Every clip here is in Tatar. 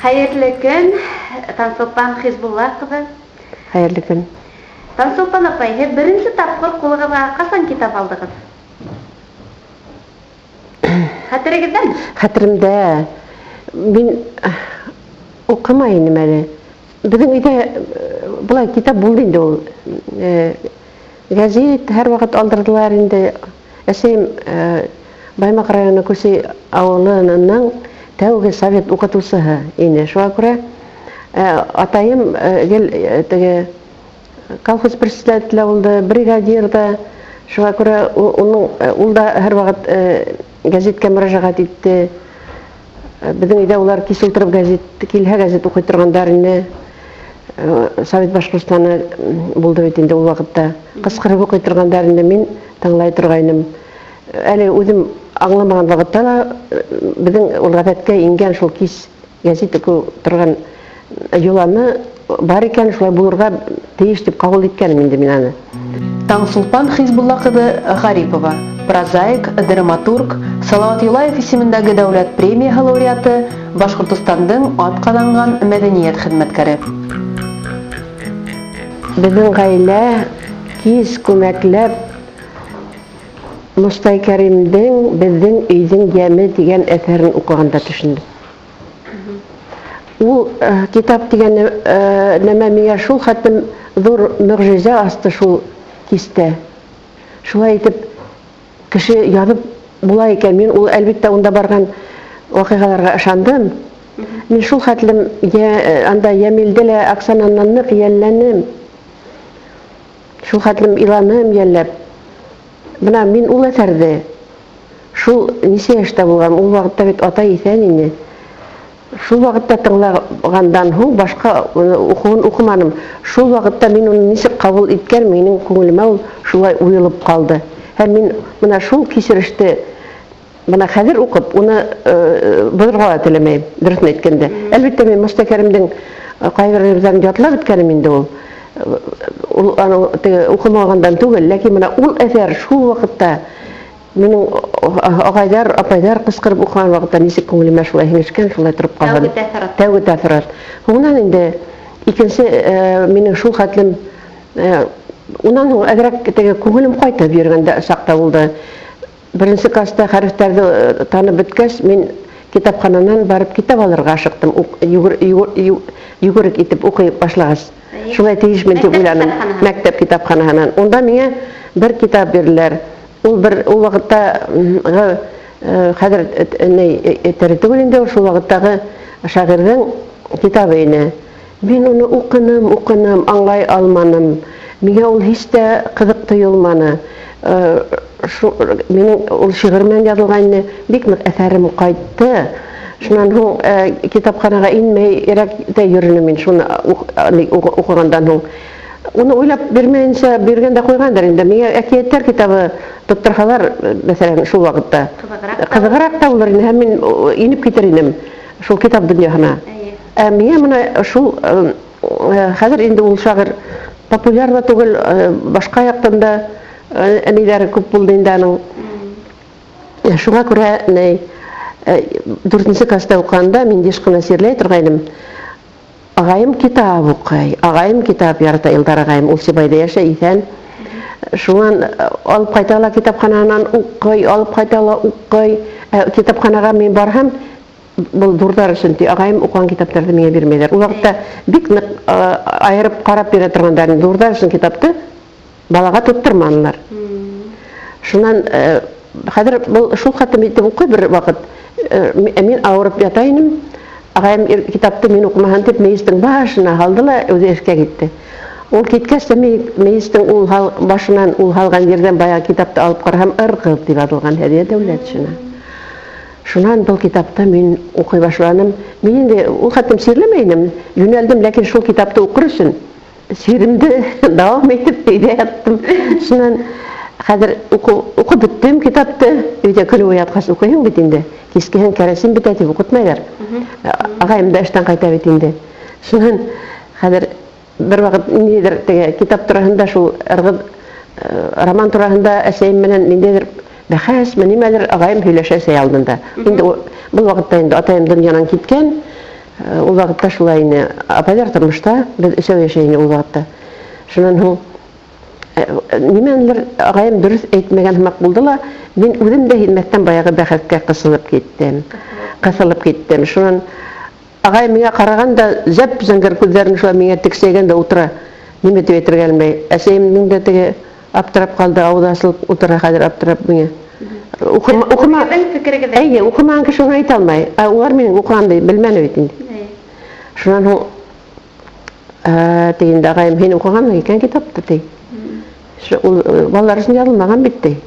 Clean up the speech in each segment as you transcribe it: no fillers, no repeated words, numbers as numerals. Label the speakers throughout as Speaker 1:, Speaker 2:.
Speaker 1: Hayırlı gün, Tансулпан Хизбулла kızı.
Speaker 2: Hayırlı gün.
Speaker 1: Tансулпан apay, birinci tapkır kulağına kasan kitap aldınız? Hatırınızda mı?
Speaker 2: Hatırımda. Ben okumayın məni. Bizim үйde bulay kitap buldu indi ol. Gazet her vakit aldırdılar indi. Esem Baymak rayonu Көсе ауылының тәуге совет укытучысы indi. Шуңа күрә атайым гел теге колхоз председателе булды, бригадир да. Шуңа күрә ул да һәр вакыт газеткә мөрәҗәгать итте. Безнең өйдә улар кич утырып килһә газет укый торгандар инде. Совет Башкортстаны булды бит инде ул вакытта. Кыскырып укый торгандар инде, мин тыңлай торгайным. Әле үзем аңламаган вакытта ла безнең ул гадәткә ингән шул кич газет укый торган юланы бар икән, шулай булырга тиеш дип кабул иткәнмен инде мин аны.
Speaker 3: Таңсулпан Хизбулла кызы Гарипова, прозаик, драматург, Салават Юлаев исемендәге дәүләт премияһы лауреаты, Башкортостандың атказанган мәдәният хезмәткәре.
Speaker 2: Безнең гаилә кис күмәкләп Мустай Кәримдең безнең өйдең яме дигән әсәрен укыганда төшендем. Ул китап дигән нәмә миңа шул хәтлем зур мөгъҗиза асты шул кистә. Шулай итеп кеше язып була икән, мин ул әлбәттә унда барган вакыйгаларга ышандым. Мин шул хәтлем анда Ямилдә лә Оксананнан нык ялләнем. Шул хәтлем иланым ялләп. Менә мин ул әсәрдә шул ничә яшьтә булган, ул вакытта бит атай исән инде. Шул вакытта тыңлагандан һуң башка укуын укыманым. Шул вакытта мин уны ничек кабул иткән, минең күңелемә ул шулай уелып калды. Һәм мин менә шул кичереште менә хәзер укып, уны булырга теләмәйм, дөресен әйткәндә. Әлбәттә мин Мустай Кәримдең кайбер язларын ятлап беткәнем инде ул. Ул аны укымагандан түгел, ләкин менә ул әсәр шул вакытта минең агайлар, апайлар кыскырып укыган вакытта ничек күңелемә шулай һеңешкән, шулай торып калган. Тәүге тәэсират. Шуннан инде икенче минең шул хәтлем уннан әгәрәк теге күңелем кайтып йөргәндә чакта булды. Беренче класста хәрефләрне танып беткәч, мин китапхананан барып китап алырга ашыктым. Югырык итеп укый башлагач. Шулай тиешмен дип уйланым. Мәктәп китапханасыннан. Онда миңа бер китап бирделәр. Ул вакытта хәзер түгел инде шул вакыттагы шагыйрьнең китабы иде. Мин уны укыным, аңлай алманым. Миңа ул һич тә кызык тоелманы. Минең ул шигырь белән язылган бик нык әсәрем кайтты. Шуннан һуң китапханага инмәй ирәктә йөренем мин шуны укыгандан һуң. Уны уйлап бирмәенчә биргәндә куйгандыр инде. Миңа әкияттәр китабы тоттырһалар, мәсәлән, шул вакытта кызыграк та булыр инде, һәм мин инеп китер идем шул китап дөньясына. Миңа менә шул хәзер инде ул шагыйрь популяр да түгел, башка яктан да әниләре күп булды инде аның. Шуңа күрә 4нче класста укганда мин еш кына сирләй торгайным. Агайым китап укый, агайым китап ярата, Илдар агайым ул Сибайда яшәй икән. Шуннан алып кайтала китапхананан укый, алып кайтала укый. Китапханага мин барһам, бул дурдар өчен агайым укыган китаптарды миңа бирмәйләр. Ул вакытта бик нык айырып карап бирә торгандар, дурдар өчен китапты балага тоттырманлар. Шуннан хәзер бул шул хәтлем итеп укый бер вакыт. Мин авырып ята идем. Агайым китапты мин укымаһын дип мейестең башына һалды ла үзе эшкә китте. Ул киткәч тә мейестең ул башыннан ул һалган yerдән бая китапты алып карасам, ыргып дип язылган һәдия дәүләт өчен. Шуннан бу китапта мин укый башладым. Мин инде ул хәтлем сирләмәйдем, юнәлдем, ләкин шул китапты укыр өчен сиремде дәвам итеп өйдә яттым. Шуннан хәзер укып биттем китапты, өйдә көне уяткач укыйм бит инде. Кискеһен кәрәсен бит дип укытмайлар. Агайым да эштән кайта бит инде. Шуннан хәзер бер вакыт ниндидер теге китап турында шул роман турында әсәем менән ниндидер бәхәс нимәлер агайым һөйләшә сәй алдында. Инде бу вакытта инде атайым дөньядан киткән. Ул вакытта шулай ине. Апайлар тормышта, без өчәү яшәйне ул вакытта. Шуннан һуң нимәнелер агайым дөрес әйтмәгән һымак булды ла, мин үзем дә хезмәттән баягы бәхәскә кысылып киттем. Шуннан агай миңа караганда зәп зәңгәр күзләрен шулай миңа тексәгән дә утыра. Нимә дип әйтергә белмәй. Әсәйемнең дә теге аптырап калды, авызы асылып утыра хәзер аптырап миңа. Укыма. Әйе, укымаган кеше уны әйтә алмай. Улар минең укыганды белмәне бит инде. Шуннан һуң тегендә агайым һин укыганмы икән китапты ди. Ул балалар өчен язылмаган бит ди.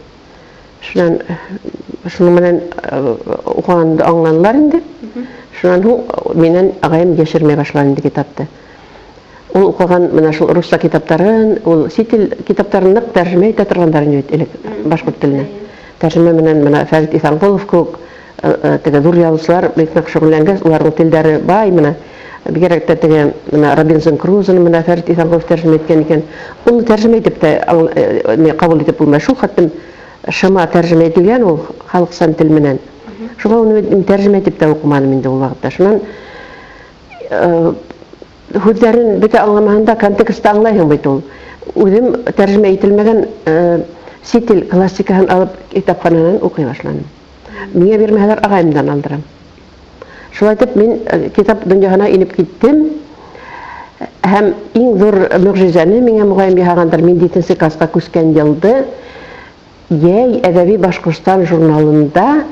Speaker 2: Шуның менән укыганды аңланылар инде. Шуннан һуң миннән агайым яшермәй башлады инде китапты. Ул укыган менә шул русча китаптарын, ул ситил китаптарын нык тәрҗемә итә торганнарын бит элек башкорт теленә. Тәрҗемә менән менә Фәрит Исәнкулов күк теге зур язучылар бик нык шөгыльләнгән, уларның телдәре бай менә. Бигрәк тә теге менә Робинсон Крузоны менә Фәрит Исәнкулов тәрҗемә иткән икән. Ул тәрҗемә итеп тә кабул итеп булмый. Шул хәттем шыма тәрҗемә ителгән ул халыксан тел менән. Шуңа уны тәрҗемә итеп тә укымадым инде ул вакытта. Шуннан Хүзләрен бөтә аңламаганда контекстты аңлайһың бит ул. Үзем тәрҗемә ителмәгән ситил классикаһын алып китапхананан укый башладым. Миңа бирмәһәләр агайымдан алдырам. Шулай итеп мин китап дөньяһына инеп киттем. Һәм иң зур мөгъҗизәне миңа мугаим яһагандыр. Мин 7нче класска күскән елда Яй әдәби Башкортстан журналында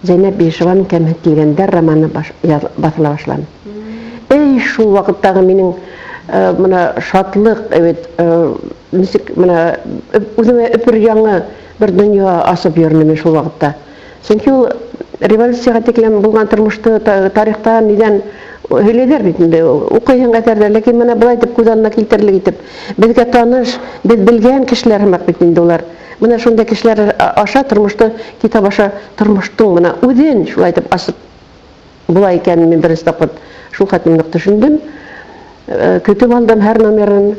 Speaker 2: Зәйнәп Биишеваның кәмһетелгәндәр романы басыла башлады. Шул вакыттагы минең менә шатлык, ничек менә үземә өпер яңа бер дөнья асып йөрдем шул вакытта. Чөнки ул революциягә тиклем булган тормышты тарихта нидән һөйләйләр бит инде. Укыйһың әсәрдә, ләкин менә булай дип күз алдына килтерлек итеп, безгә таныш, без белгән кешеләр һымак бит инде улар. Менә шундай кешеләр аша тормышты, китап аша тормыштың менә үзен шулай итеп асып була икән мин беренче тапкыр шул хәтлем нык төшендем. Көтеп алдым һәр номерын.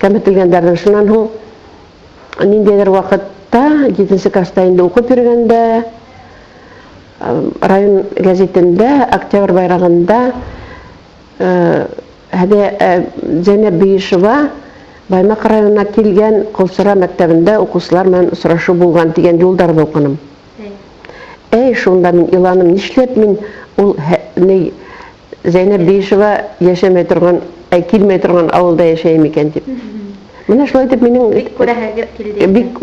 Speaker 2: Кәмһетелгәндәрдән шуннан һуң ниндидер вакытта 7нче класста инде укып йөргәндә район газетында Октябрь байрагында Зәйнәп Биишева Баймак районына килгән Кулсыра мәктәбендә укучылар белән очрашу булган дигән юлларда укыным. Шунда мин иланым, нишләп мин ул Зәйнәп Биишева яшәмәй торган, килмәй торган авылда яшәйм икән дип. Менә шулай дип минең бик күрәһегез килде. Бик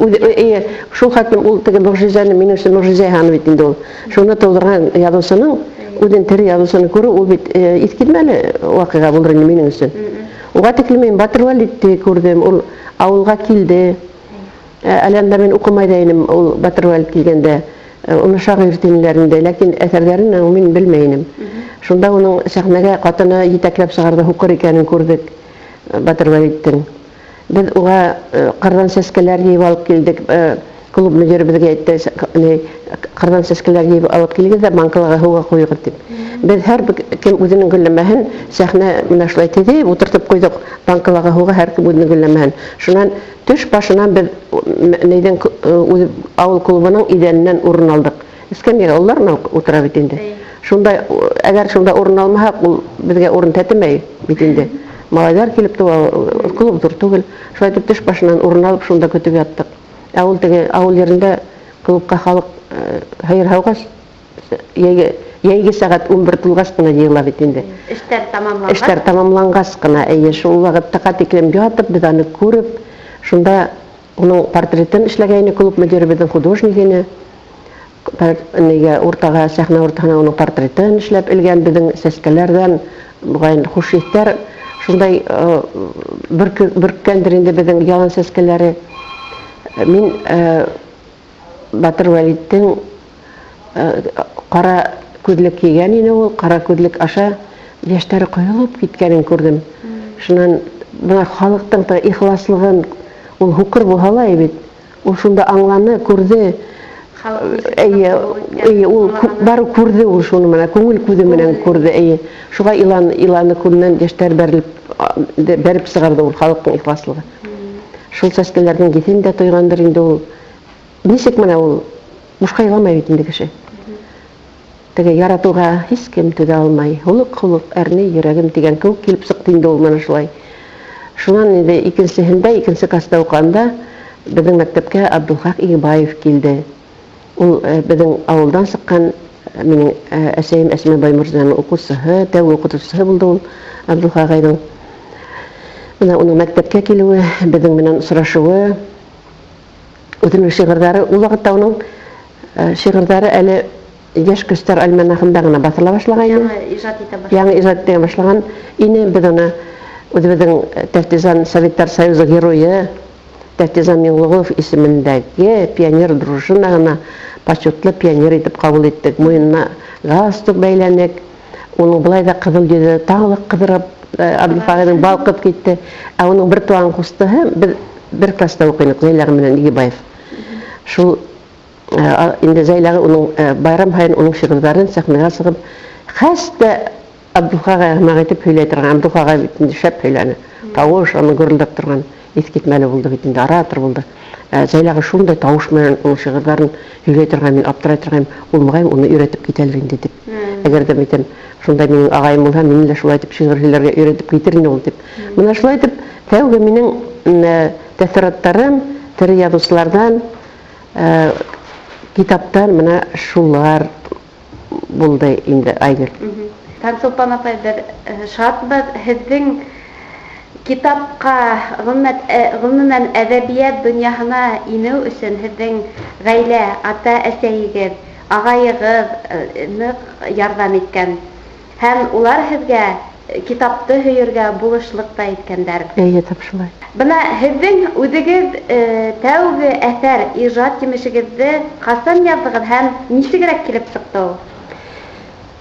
Speaker 2: шул хәтлем ул теге мөгъҗизәне минең өчен мөгъҗизә һәм бит инде ул. Шуны тудырган язучының үзен тере язучыны күрү ул бит искитмәле вакыйга булыр инде минең өчен. Уга тиклем мин Батыр Вәлитте күрдем, ул авылга килде. Әлендә мин укымай да идем ул Батыр Вәлит килгәндә. Уны шагыйрь тинләрендә, ләкин әсәрләрен мин белмәйнем. Шунда уның сәхнәгә катыны җитәкләп чыгарды, хукыр икәнен күрдек Батыр Вәлиттең. Без уга кырдан сәскәләр җыйып алып килдек. Клуб мөдире безгә әйтте, кырдан сәскәләр җыйып алып килгәндә дә банкаларга һуга куйгыз дип. Без һәр кем үзенең гөлләмәһен сәхнә менә шулай тиде, утыртып куйдык банкаларга һуга һәр кем үзенең гөлләмәһен. Шуннан төш башыннан без нидән авыл клубының идәненнән урын алдык. Эскәмия улларны утыра бит инде. Шунда әгәр шунда урын алмаһак, ул безгә урын тәтемәй бит инде. Малайлар килеп клуб түгел. Шулай итеп төш башыннан урын алып шунда көтеп яттык. Авыл yerində клубка халык хәйр-хаугас яйгы сәгать 11 тулгаш кына җыела бит инде. Эшләр тамамлангас кына, шул вакытта катиклем ятып, без аны күреп, шунда уның портретын эшләгәне клуб мөдире безнең художникыны, уртага сәхнә уртагына уның портретын эшләп элгән безнең сәскәләрдән бугай хуш исләр, шундай бөрккәндер инде безнең ялан сәскәләре. Мин Батыр Вәлиттең кара күзлек кигән иде, ул кара күзлек аша яшьтәре коелып киткәнен күрдем. Шуннан бу халыктың ихласлыгын ул хукыр булһа бит, ул шунда аңланы, күрде. Ул бары күрде, ул шуны менә күңел күзе менән күрде. Шуга иланы күннән яшьтәр бәреп сыгарды ул халыктың ихласлыгы. Шул сәскәләрнең гитен дә тойгандыр инде ул. Ничек менә ул бушка иламай бит инде кеше. теге яратуга һич кем түгә алмай. Хулык әрне йөрәгем дигән кеүек килеп сыкты инде ул менә шулай. Шуннан инде икенче класста укганда безнең мәктәпкә Абдулхак Игебаев килде. Ул безнең авылдан сыккан минең әсәем Әсмә Баймурзаның укучысы, тәүге укытучысы булды ул Абдулхак агайның. Менә уның мәктәпкә килүе, безнең менән очрашуы, үзенең шигырьләре, ул вакытта уның шигырьләре әле яшь көстәр альманахында гына басыла башлаган. Яңа иҗат итә башлаган. Ине безне үзебезнең Тәфтизан Советтар Союзы герое Тәфтизан Миңлыгов исемендәге пионер дружинасына почетлы пионер итеп кабул иттек. Муенына галстук бәйләнек. Уның болай да кызыл йөзе тагылык кыдырып Абдулхагыйның балкып китте. Ә уның бер туган кустыһы бер класста укыйнык, Зәйләгы менән Игебаев. Шул инде Зәйләгы уның байрам һайын уның шигырьләрен сәхнәгә сыгып, хәстә Абдулхагыйга әйтеп һөйләй торган. Абдулхагый бит инде шәп һөйләне. Тавыш аны гүрелдәп торган. Искитмәле булды бит инде, оратор булды. Зәйләгы шундай тавыш белән уның шигырьләрен һөйләй торган, мин аптырай торган, ул мөгаен уны өйрәтеп китәлер инде дип. Әгәр дә митем шунда минең агаем булса, мине дә шулай итеп шигырьләргә өйрәтеп китер инде ул дип. Менә шулай итеп, тәүге минең тәэсираттарым тере язучылардан, китаптан менә шулар булды инде, Айгөл.
Speaker 1: Таңсулпан апай, бер шатбыз һезнең китапка гомумән әдәбият дөньясына инеү өчен һезнең гаилә, ата-әсәегез, агайыгыз нык ярдәм иткән. Һәм улар һезгә китапты һөйергә булышлык та иткәннәр.
Speaker 2: Әйе, тап шулай.
Speaker 1: Бына һезнең үзегез тәүге әсәр, иҗат җимешегезне касан яздыгыз һәм ничегрәк килеп чыкты ул?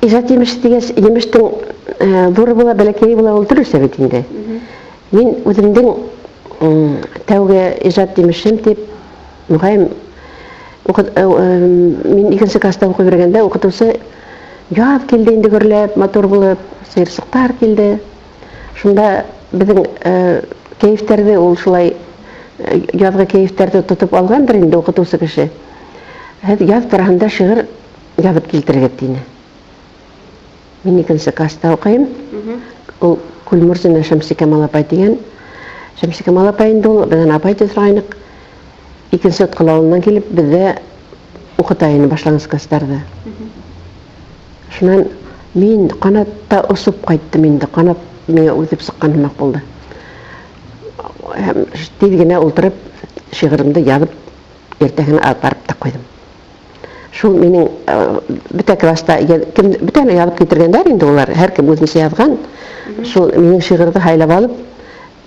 Speaker 2: Иҗат җимеше дигәс, җимештең зуры була, бәләкәе була, ул төрлечә бит инде. Мин үземнең тәүге иҗат җимешем дип, мөгаен мин икенче класста укый бергәндә укытучы яз килде инде гөрләп, матур булып, сыерсыктар килде. Шунда безнең кәефтәрне ул шулай язгы кәефтәрне тотып алгандыр инде укытучы кеше. Яз турында шигырь язып килтерергә дине. Мин икенче класста укыйм. Ул Күлмурзина Шәмсикә Малапай дигән. Шәмсикә Малапай инде ул безнең апай тезрайнык. Икенче откылауыннан килеп бездә укытайны башлаган классларда. Шуннан мин канатта осып кайттым инде. Канат миңа үтеп сыккан һымак булды. Тиз генә ултырып шигыремде язып иртәгенә алып барып та куйдым. Шул минең бөтә класста бөтәне язып китергәннәр инде улар, һәркем үзенчә язган. Шул минең шигырьне хайлап алып,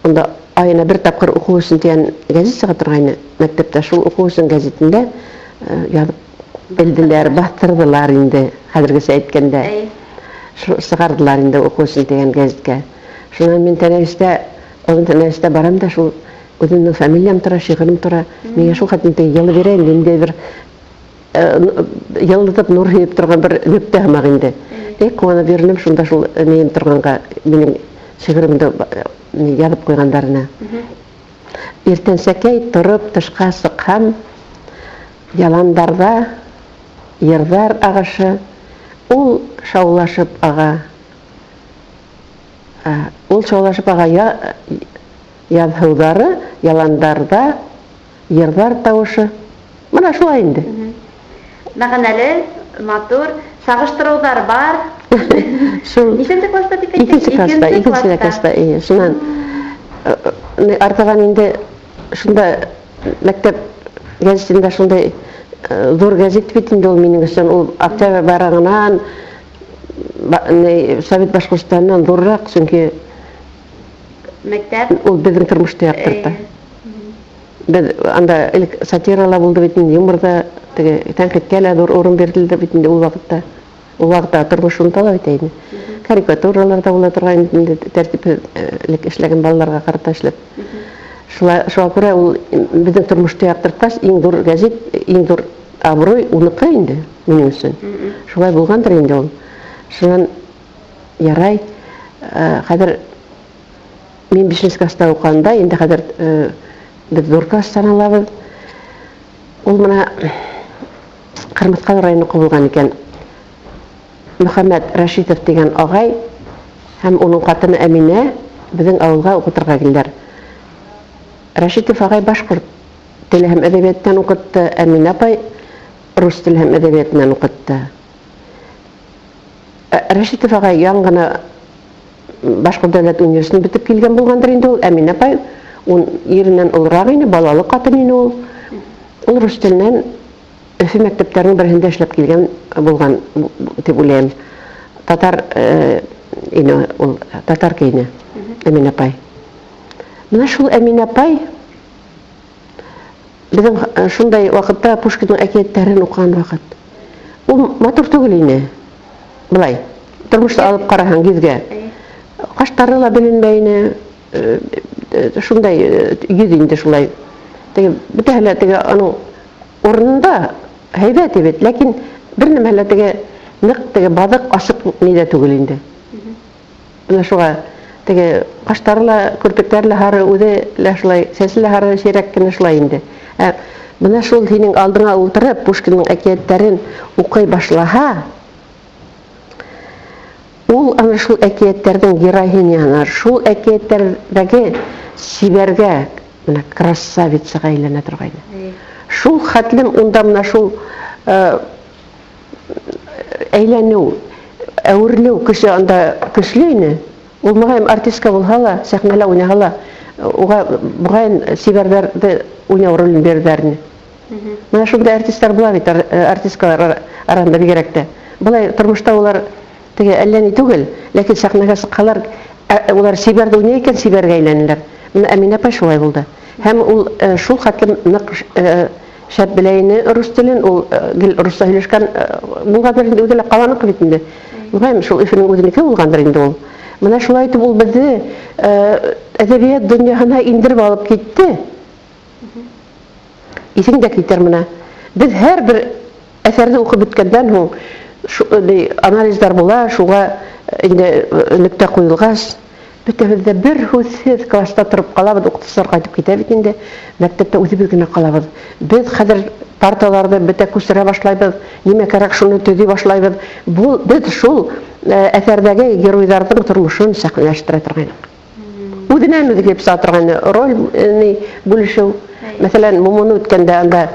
Speaker 2: анда айына бер тапкыр уку өчен дигән гәзит чыга торган мәктәптә, шул уку өчен гәзитендә язып белделәр, бастырдылар инде, хәзергечә әйткәндә. Сыгардылар инде уку өчен дигән гәзиткә. Шуннан мин тәнәфестә барам да шул үземнең фамилиям тора, шигырем тора. Миңа шул хәтле елы бирә инде бер ялтып нур һөеп торган бер нөктә һымак инде. Куанып йөренем шунда шул нем торганга, минең шигыремдә язып куйгандарына. Иртәнсәкәй торып тышка сыккан, яландарда йырдар агышы, ул шаулашып ага. Ул шаулашып ага язһыудары, яландарда йырдар тавышы. Менә шулай инде.
Speaker 1: Мәгънәле, матур, сагыштырулар бар.
Speaker 2: Шул
Speaker 1: Ничәнче класста дип
Speaker 2: икенче класста. Шуннан артыган инде шунда мәктәп гәзитендә шундай зур гәзит бит инде ул минең өчен. Ул Октябрь байрагыннан Совет Башкортстаннан зуррак, чөнки
Speaker 1: мәктәп
Speaker 2: ул безнең тормышта яктырта. Без анда сатиралар булды бит инде, юморда теге тәнкыйтькә лә зур урын бирелде бит инде ул вакытта. Ул вакытта тормышын талап итә иде. Карикатуралар да була торган инде, тәртиплек эшләгән балаларга карата эшләп. Шуңа күрә ул безнең тормышта яктырткач, иң зур гәзит, иң зур абруй уныкы инде минең өчен. Шулай булгандыр инде ул. Шуннан ярай, хәзер мин 5нче класста укганда, инде хәзер без зур класс саналабыз. Ул менә Кырмыскалы районы кубылган икән. Мөхәммәд Рашидов дигән агай һәм уның хатыны Әминә безнең авылга укытырга килдер. Рашидов агай башкорт теле һәм әдәбиятын укытты, Әминә апай рус теле һәм әдәбиятын укытты. Рашидов агай яңгына Башкорт дәүләт университетын битеп килгән булгандыр инде ул. Әминә апай ун иреннән олрак ине, балалы хатын ине ул. Ул рус теленнән Өфе мәктәпләренең берсендә эшләп килгән булган дип уйлыйм. Татар ине ул, татар ине Әминә апай. Менә шул Әминә апай безнең шундай вакытта Пушкинның әкиятләрен укыган вакыт. Ул матур түгел ине. Булай. Тормышта алып караһаң гизгә. Каштары ла беленмәй ине. Шундай йөз инде шулай. Теге бөтәһе теге аның урынында һәйбәт бит, ләкин бер нәмәлә теге нык теге бадык ашык нидә түгел инде. Менә шуга теге каштары ла, күрпекләре ла хары, үзе лә шулай, сәсе ла хары сирәк кенә шулай инде. Менә шул һинең алдыңа утырып Пушкинның әкиятләрен укый башлаһа, ул аны шул әкиятләрнең героиняны, шул әкиятләрдәге сибәргә, менә красавицага әйләнә торган. Шул хәтлем унда менә шул әйләнү, әверлеү кеше анда көчле ине. Ул мөгаен артистка булһа ла, сәхнәлә уйнаһа ла, уга мөгаен сибәрдәрде уйнау ролен бирделәр. Менә шундай артистлар була бит, артисткалар арасында бигрәк тә. Булай тормышта улар теге әллә ни түгел, ләкин сәхнәгә чыкканнар, улар сибәрдә уйный икән, сибәргә әйләнәләр. Менә Әминә апа шулай булды. Һәм ул шул хәтлем нык шәп беләйне рус телен, ул русча һөйләшкән булгандыр инде, үзе лә каланык бит инде. Мөгаен шул Өфенең үзенеке булгандыр инде ул. Менә шулай итеп ул безне әдәбият дөньяһына индереп алып китте. Исеңдә китер менә. Без һәрбер әсәрне укып беткәндән һуң анализлар була, шуга инде нөктә куелгач, бөтәбездә бер һүзсез класста торып калабыз, укытучылар кайтып китә бит инде. Мәктәптә үзебез генә калабыз. Без хәзер парталарда бөтә күсерә башлайбыз, нимә кирәк шуны төзи башлайбыз. Бу без шул әсәрдәге геройларның тормышын сәхнәләштерә торгайнык. Үзенә үзе кепсә торган роль бүлешү. Мәсәлән, Момуны үткәндә анда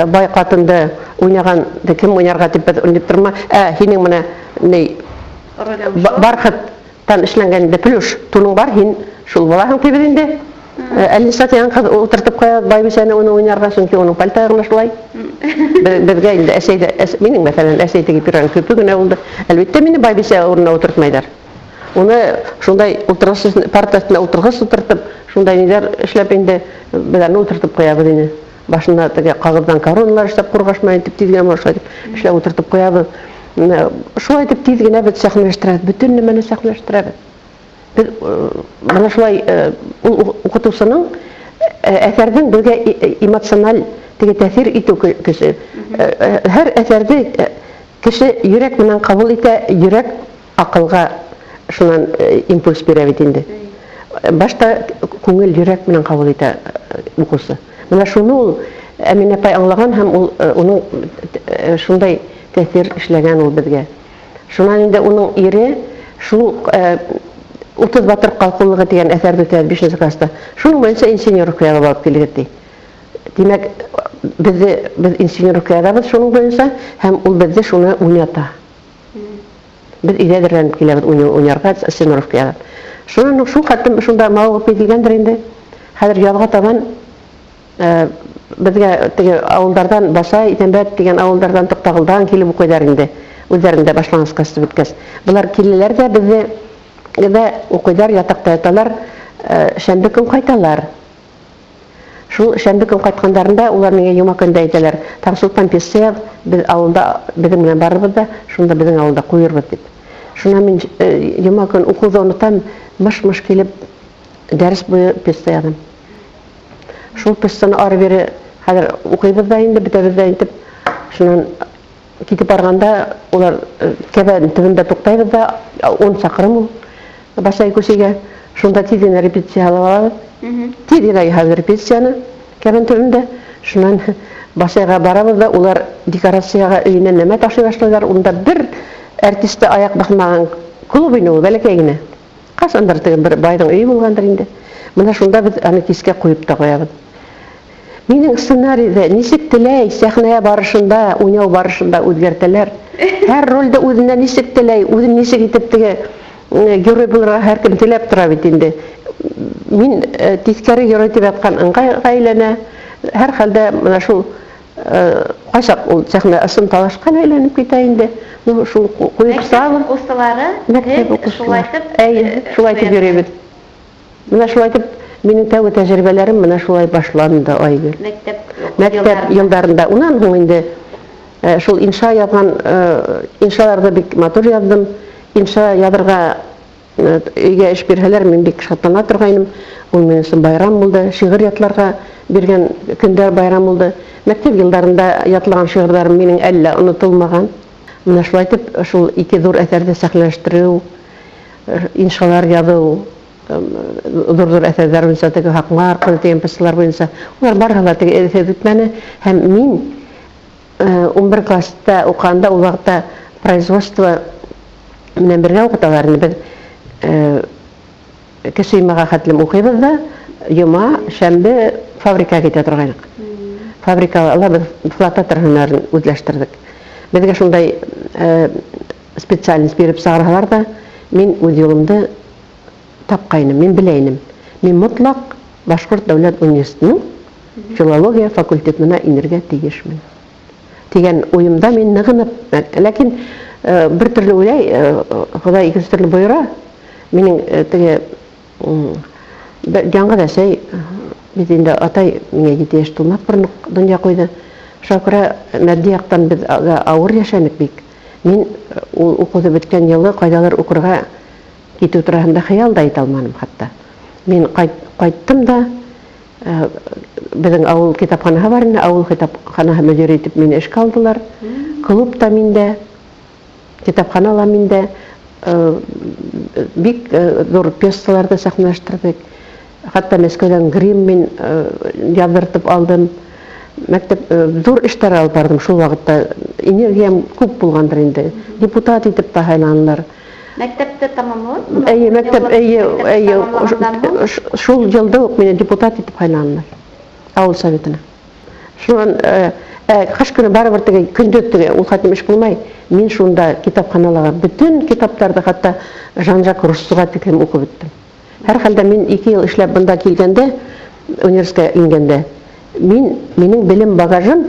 Speaker 2: бай катынды уйнаган, кем уйнарга дип уйлап торма. Һинең менә ни бархыттан эшләнгән дә плюш туның бар, һин шул булаһың дип инде. Әлисатян кыз утыртып куя, байбисәне уны уйнарга, чөнки уның пальтагына шулай. Безгә инде әсәйдә, минең мәсәлән әсәйдәге пиран көпе генә булды. Әлбәттә мине байбисә урынына утыртмайдар. Уны шундай утыргысыз партасына утыргысыз утыртып, шундай нидәр эшләп инде безне утыртып куябыз инде. Башына теге кагыздан короналар эшләп кургашмай итеп тиз генә маршай дип эшләп утыртып куябыз. Шулай итеп тиз генә без сәхнәләштерәбез, бөтен нәмәне сәхнәләштерәбез. Без менә шулай укытучының әсәрдән безгә эмоциональ теге тәэсир итү кеше. Һәр әсәрде кеше йөрәк белән кабул итә, йөрәк акылга шуннан импульс бирә бит инде. Башта күңел йөрәк белән кабул итә укусы. Менә шуны ул Әминә апай аңлаган һәм ул уның шундай тәэсир эшләгән ул безгә. Шуннан инде уның ире шул 30 батыр калкулыгы дигән әсәрне үтәде 5нче класста. Шуның буенча инженерлыкка алып килгән ди. Димәк, без инженерлыккабыз шуның буенча һәм ул безне шуны уйната. Без идәдерәнеп киләбез уйнарга инженерлыкка. Шуның шул хәтлем шунда мавыгып килгәндер инде. Хәзер язга табан безгә теге авыллардан Башай, Итәнбәт дигән авыллардан Токтагылдан килеп укыйлар инде. Үзләрендә башлангыч классы беткәч. Булар киләләр дә безне генә укыйлар, ятакта яталар, шәмбе көн кайталар. Шул шәмбе көн кайткандарында улар миңа юма көндә әйтәләр, Таңсулпан пессе без авылда безнең белән барыбыз да, шунда безнең авылда куербыз дип. Шуна мин юма көн укуды онытам, мыш-мыш килеп дәрес буе пессе ядым. Шул пессене ары-бері хәзер укыйбыз да инде, бетәбез да интеп, шуннан китеп барганда улар кәбәнең төбендә туктайбыз да, 10 чакрым ул Башай күсегә, шунда тиз генә репетиция алабыз. Тиз генә хәзер репетицияны кәбәнең төбендә, шуннан Башайга барабыз да, улар декорацияга өенә нәмә ташый башлыйлар, унда бер артисты аяк басмаган клуб ине ул бәләкәй генә. Касандыр бер байның өе булгандыр инде. Менә шунда без аны кискә куеп та куябыз. Минем сценарийда ничек теләй сәхнәгә барышында, уйнау барышында үзгәртәләр. Һәр рольдә үзенә ничек теләй, үзен ничек итеп теге герой булырга һәркем теләп тора бит инде. Мин тискәре герой дип аткан ыңгайга әйләнә. Һәр хәлдә менә шул кайчак ул сәхнә ысын талашка әйләнеп китә инде. Ну шул куеп салып
Speaker 1: укучылары
Speaker 2: шулай итеп йөрибез. Менә шулай итеп минем тәүге тәҗрибәләрем менә шулай башланды Айгөл. Мәктәп елларында. Унан һуң инде шул инша язган иншаларда бик матур яздым. Инша язырга өйгә эш бирһәләр, мин бик шатлана торгайным. Ул минем өчен байрам булды. Шигырь ятларга биргән көндәр байрам булды. Мәктәп елларында ятлаган шигырьләрем минем әллә онытылмаган. Менә шулай итеп шул ике зур әсәрдә сәхнәләштерү, иншалар язу, зур әсәрләр буенча теге хаклар, кылтыган пьесалар буенча, улар барыгы теге әсәр үтмәне һәм мин 11 класста укганда ул вакытта производство менән бергә укыталар инде. Без кесимага хәтлем укыйбыз да, юма, шәмбе фабрикага китә торгайнык. Фабрикага без флотатор һөнәрен үзләштердек. Безгә шундай специальность биреп саралар да, мин үз юлымды тапкайным, мин беләйнем. Мин мотлак Башкорт дәүләт университетының филология факультетына инергә тиешмен. Дигән уемда мин ныгынып, ләкин бер төрле уйлай, Ходай икенче төрле боера. Минем теге яңа да сәй бит инде атай миңа 7 яшь тулмак бер дөнья куйды. Шакыра мәдди яктан без авыр яшәнек бик. Мин ул укуды беткән елы кайдалар укырга китү турында хыял да итә алмадым хәтта. Мин кайттым да безнең авыл китапханага бар инде, авыл китапханаһы мөдире итеп мине эшкә алдылар. Клубта миндә, китапханала миндә бик зур пьесаларда сәхнәләштердек. Хәтта Мәскәүдән грим мин яздыртып алдым. Мәктәп зур эшләр алып бардым шул вакытта. Энергиям күп булгандыр инде. Депутат итеп та һайланылар.
Speaker 1: Мәктәпте тамамлап?
Speaker 2: Шул елда ук мине депутат итеп һайланылар. Авыл советына. Шуннан кыш көне барыбер теге көндә теге ул хәтим эш булмай. Мин шунда китапханаларга бүтән китаптарды хәтта Жан-Жак Руссоға тиклем укып беттем. Һәр хәлдә мин 2 ел эшләп монда килгәндә, университетка ингәндә, минем белем багажым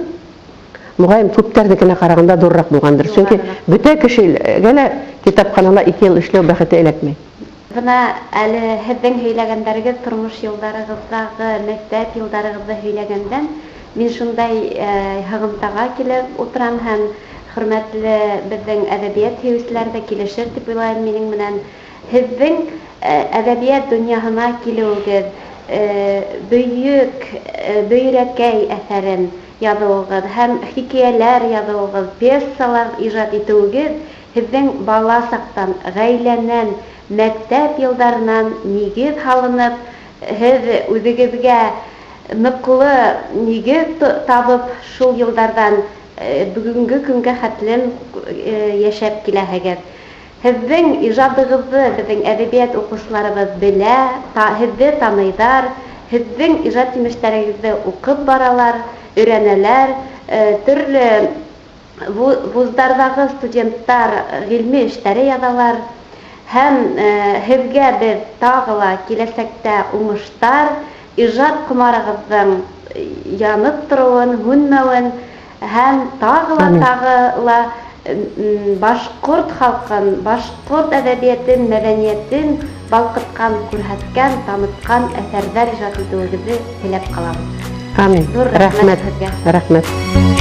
Speaker 2: мөгаен күптәрдекенә караганда дуррак булгандыр. Чөнки бүтә кешегә лә китапханала 2 ел эшләү бәхете эләкмәй.
Speaker 1: Бына әле һеҙҙең һөйләгәндәрегеҙ тормош йылдарығыҙҙағы, мәктәп йылдарығыҙҙы һөйләгәндән, мин шундай һығымтаға килеп ултырам һәм хөрмәтле безнең әҙәбиәт һөйөүселәр дә килешер дип уйлайым минең менән. Һеҙҙең әҙәбиәт донъяһына килеүегеҙ, бөйрәкәй әҫәрен яҙыуығыҙ һәм хикәйәләр яҙыуығыҙ, пьесалар ижад итеүегеҙ һеҙҙең бала саҡтан, ғаиләнән, мәктәп йылдарынан нигеҙ һалынып, һеҙ үҙегеҙгә ныҡлы нигеҙ табып, шул йылдарҙан бөгөнгө көнгә хәтлем йәшәп киләһегеҙ. Һеҙҙең ижадығыҙҙы беҙҙең әҙәбиәт уҡыусыларыбыҙ белә, һеҙҙе таныйҙар, һеҙҙең ижад емештәрегеҙҙе уҡып баралар, өйрәнәләр, төрлө вуздарҙағы студенттар ғилми эштәре яҙалар һәм һеҙгә беҙ тағы ла киләсәктә уңыштар, ижад ҡомарығыҙҙың янып тороуын, һүнмәүен һәм тағы ла башҡорт халҡын, башҡорт әҙәбиәтен, мәҙәниәтен балҡытҡан, күрһәткән, танытҡан әҫәрҙәр ижад итеүегеҙҙе теләп ҡалабыҙ.
Speaker 2: Амин. Рәхмәт. Рәхмәт.